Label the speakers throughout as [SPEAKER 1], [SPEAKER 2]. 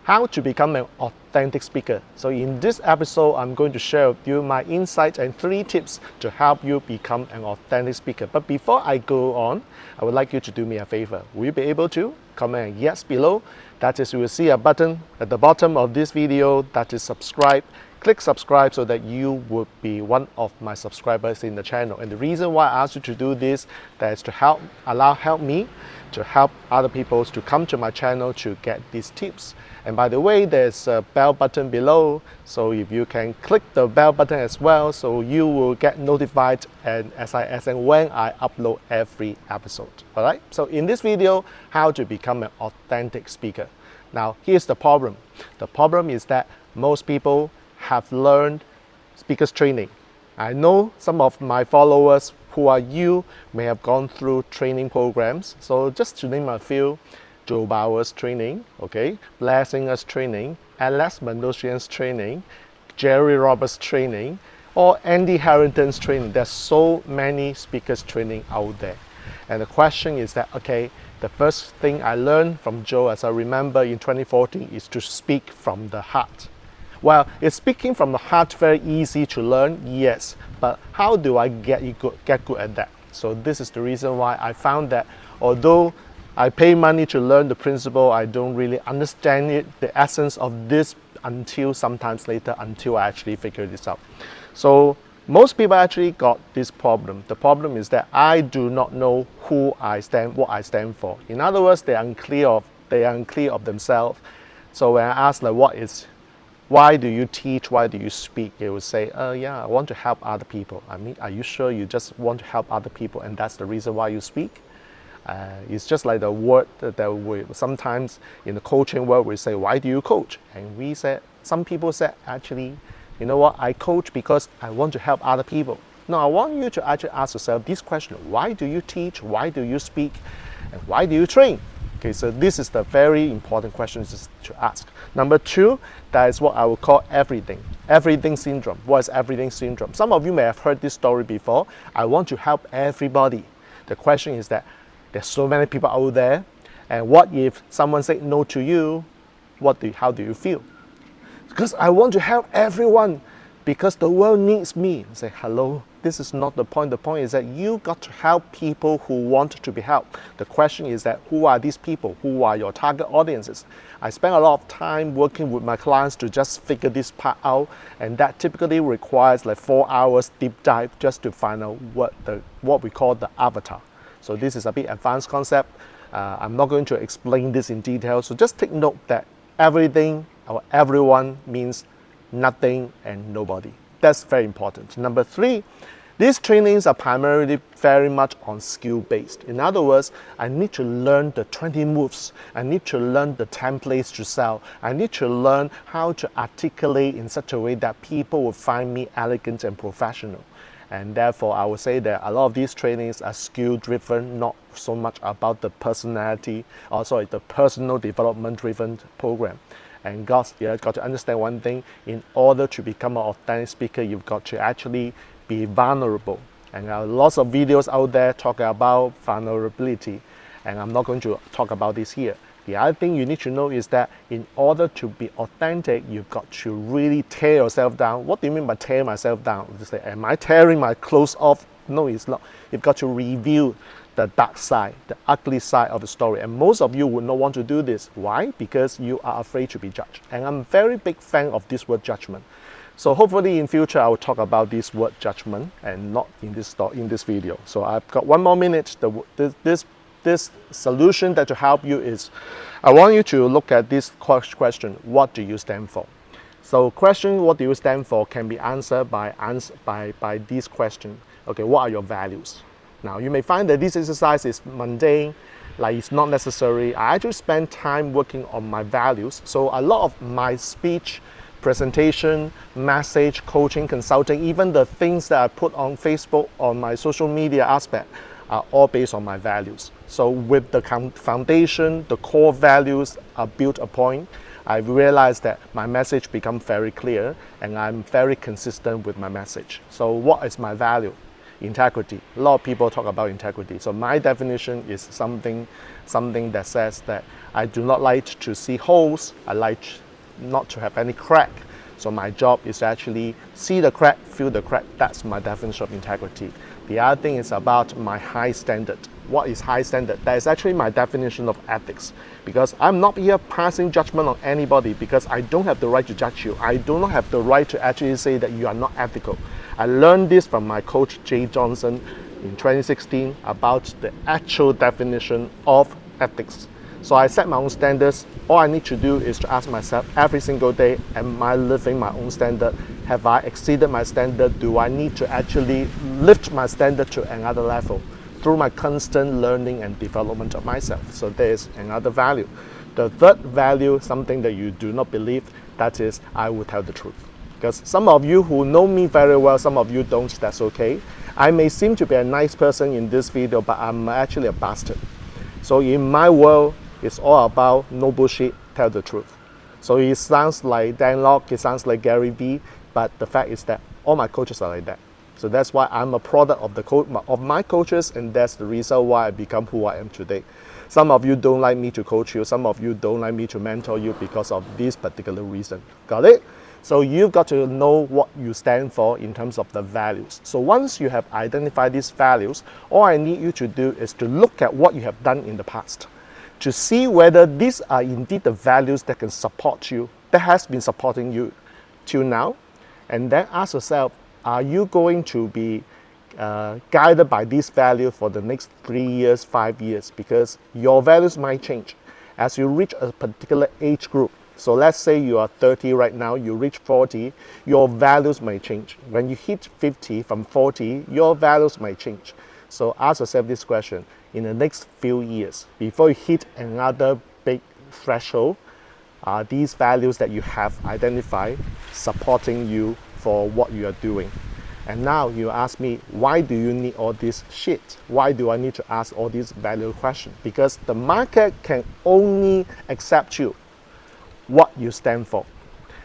[SPEAKER 1] how to become an authentic speaker. So in this episode, I'm going to share with you my insights and 3 tips to help you become an authentic speaker. But before I go on, I would like you to do me a favor. Will you be able to comment yes below? That is, you will see a button at the bottom of this video that is subscribe. Click subscribe so that you would be one of my subscribers in the channel. And the reason why I asked you to do this, that is to help me to help other people to come to my channel to get these tips. And by the way, there's a bell button below, so if you can click the bell button as well, so you will get notified and as and when I upload every episode. All right, so in this video, how to become an authentic speaker. Now here's the problem. The problem is that most people have learned speakers training. I know some of my followers who are you may have gone through training programs. So just to name a few: Joe Bauer's training, okay, Blessinger's training, Alex Manosian's training, Jerry Roberts' training, or Andy Harrington's training. There's so many speakers training out there. And the question is that, okay, the first thing I learned from Joe, as I remember in 2014, is to speak from the heart. Well, is speaking from the heart very easy to learn? Yes, but how do I get good at that? So this is the reason why I found that although I pay money to learn the principle, I don't really understand it, the essence of this, until sometimes later, until I actually figure this out. So most people actually got this problem. The problem is that I do not know what I stand for. In other words, they are unclear of themselves. So when I ask why do you teach? Why do you speak? They will say, yeah, I want to help other people. I mean, are you sure you just want to help other people and that's the reason why you speak? It's just like the word that we sometimes in the coaching world we say, why do you coach? And some people said, actually, you know what? I coach because I want to help other people. No, I want you to actually ask yourself this question: why do you teach? Why do you speak? And why do you train? Okay, so this is the very important question to ask. Number 2, that is what I would call everything syndrome. What is everything syndrome? Some of you may have heard this story before. I want to help everybody. The question is that there's so many people out there, and what if someone said no to you? How do you feel? Because I want to help everyone, because the world needs me. Say, hello, this is not the point. The point is that you got to help people who want to be helped. The question is that who are these people? Who are your target audiences? I spend a lot of time working with my clients to just figure this part out, and that typically requires like 4 hours deep dive just to find out what we call the avatar. So this is a bit advanced concept. I'm not going to explain this in detail. So just take note that everything or everyone means nothing and nobody. That's very important. Number 3, these trainings are primarily very much on skill based. In other words, I need to learn the 20 moves. I need to learn the templates to sell. I need to learn how to articulate in such a way that people will find me elegant and professional. And therefore, I would say that a lot of these trainings are skill driven, not so much about the the personal development driven program. And you've got to understand one thing: in order to become an authentic speaker, you've got to actually be vulnerable. And there are lots of videos out there talking about vulnerability, and I'm not going to talk about this here. The other thing you need to know is that in order to be authentic, you've got to really tear yourself down. What do you mean by tear myself down? You say, am I tearing my clothes off? No, it's not. You've got to reveal the dark side, the ugly side of the story. And most of you would not want to do this. Why? Because you are afraid to be judged. And I'm a very big fan of this word judgment. So hopefully in future I will talk about this word judgment and not in this video. So I've got 1 more minute. This solution that to help you is, I want you to look at this question: what do you stand for? So question, what do you stand for, can be answered by this question. Okay, what are your values? Now you may find that this exercise is mundane, like it's not necessary. I actually spend time working on my values. So a lot of my speech, presentation, message, coaching, consulting, even the things that I put on Facebook, on my social media aspect, are all based on my values. So with the foundation, the core values are built upon, I realized that my message becomes very clear and I'm very consistent with my message. So what is my value? integrity. A lot of people talk about integrity. So my definition is something that says that I do not like to see holes. I like not to have any crack. So my job is to actually see the crack, fill the crack. That's my definition of integrity. The other thing is about my high standard. What is high standard? That is actually my definition of ethics, because I'm not here passing judgment on anybody, because I don't have the right to judge you. I do not have the right to actually say that you are not ethical. I learned this from my coach Jay Johnson in 2016 about the actual definition of ethics. So I set my own standards. All I need to do is to ask myself every single day, am I living my own standard? Have I exceeded my standard? Do I need to actually lift my standard to another level through my constant learning and development of myself? So there is another value. The third value, something that you do not believe, that is, I will tell the truth. Because some of you who know me very well, some of you don't, that's okay. I may seem to be a nice person in this video, but I'm actually a bastard. So in my world, it's all about no bullshit, tell the truth. So it sounds like Dan Lok, it sounds like Gary Vee, but the fact is that all my coaches are like that. So that's why I'm a product of my coaches, and that's the reason why I become who I am today. Some of you don't like me to coach you, some of you don't like me to mentor you because of this particular reason. Got it? So you've got to know what you stand for in terms of the values. So once you have identified these values, all I need you to do is to look at what you have done in the past, to see whether these are indeed the values that can support you, that has been supporting you till now. And then ask yourself, are you going to be guided by these values for the next 3 years, 5 years? Because your values might change as you reach a particular age group. So let's say you are 30 right now, you reach 40, your values may change. When you hit 50 from 40, your values may change. So ask yourself this question, in the next few years, before you hit another big threshold, are these values that you have identified supporting you for what you are doing? And now you ask me, why do you need all this shit? Why do I need to ask all these value questions? Because the market can only accept you what you stand for.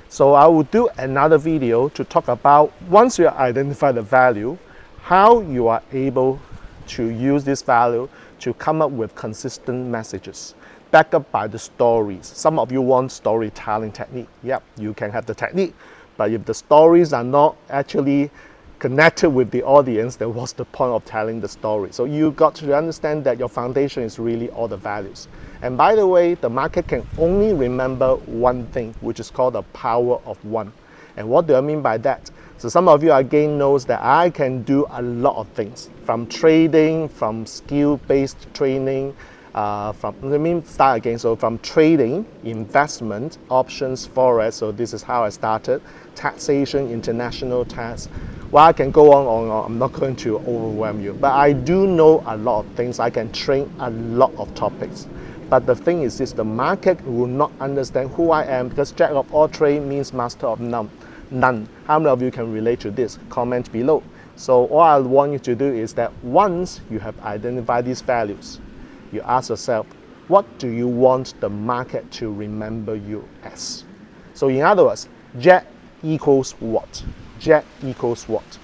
[SPEAKER 1] So I will do another video to talk about, once you identify the value, how you are able to use this value to come up with consistent messages, backed up by the stories. Some of you want storytelling technique. Yep, you can have the technique, but if the stories are not actually connected with the audience, then what's the point of telling the story? So you got to understand that your foundation is really all the values. And by the way, the market can only remember one thing, which is called the power of one. And what do I mean by that? So some of you again knows that I can do a lot of things, from trading, from skill-based training, from trading, investment, options, forex. So this is how I started. Taxation, international tax. Well, I can go on. I'm not going to overwhelm you, but I do know a lot of things. I can train a lot of topics. But the thing is this, the market will not understand who I am, because jack of all trades means master of none. How many of you can relate to this? Comment below. So all I want you to do is that once you have identified these values, you ask yourself, what do you want the market to remember you as? So in other words, Jack equals what? Jack equals what?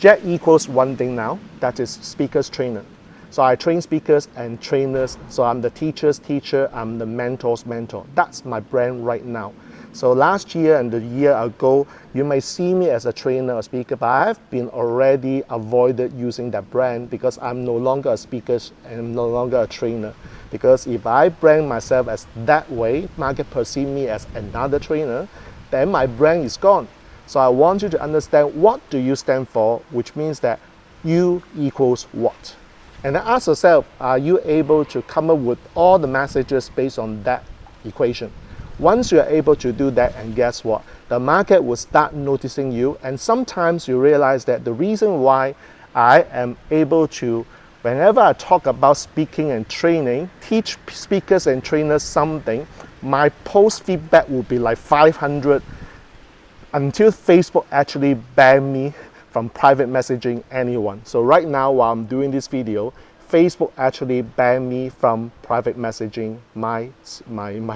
[SPEAKER 1] Jack equals one thing now, that is speakers trainer. So I train speakers and trainers. So I'm the teacher's teacher, I'm the mentor's mentor. That's my brand right now. So last year and the year ago, you may see me as a trainer or speaker, but I've been already avoided using that brand because I'm no longer a speaker and I'm no longer a trainer. Because if I brand myself as that way, market perceive me as another trainer, then my brand is gone. So I want you to understand, what do you stand for, which means that you equals what? And then ask yourself, are you able to come up with all the messages based on that equation? Once you are able to do that, and guess what? The market will start noticing you, and sometimes you realize that the reason why I am able to, whenever I talk about speaking and training, teach speakers and trainers something, my post feedback will be like 500 until Facebook actually banned me from private messaging anyone. So right now, while I'm doing this video, Facebook actually banned me from private messaging my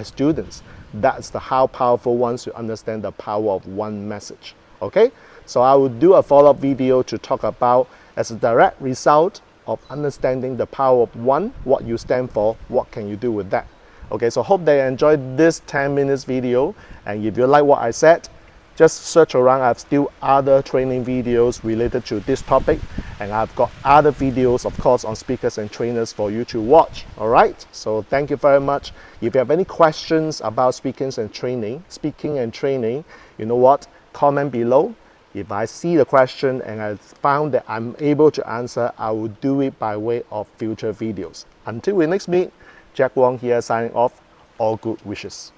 [SPEAKER 1] students. That's how powerful once you understand the power of one message. Okay? So I will do a follow-up video to talk about as a direct result of understanding the power of one, what you stand for, what can you do with that. Okay, so hope they enjoyed this 10 minutes video, and if you like what I said, just search around. I have still other training videos related to this topic, and I've got other videos, of course, on speakers and trainers for you to watch. All right, so thank you very much. If you have any questions about speaking and training, you know what, comment below. If I see the question and I found that I'm able to answer, I will do it by way of future videos. Until we next meet, Jack Wong here signing off. All good wishes.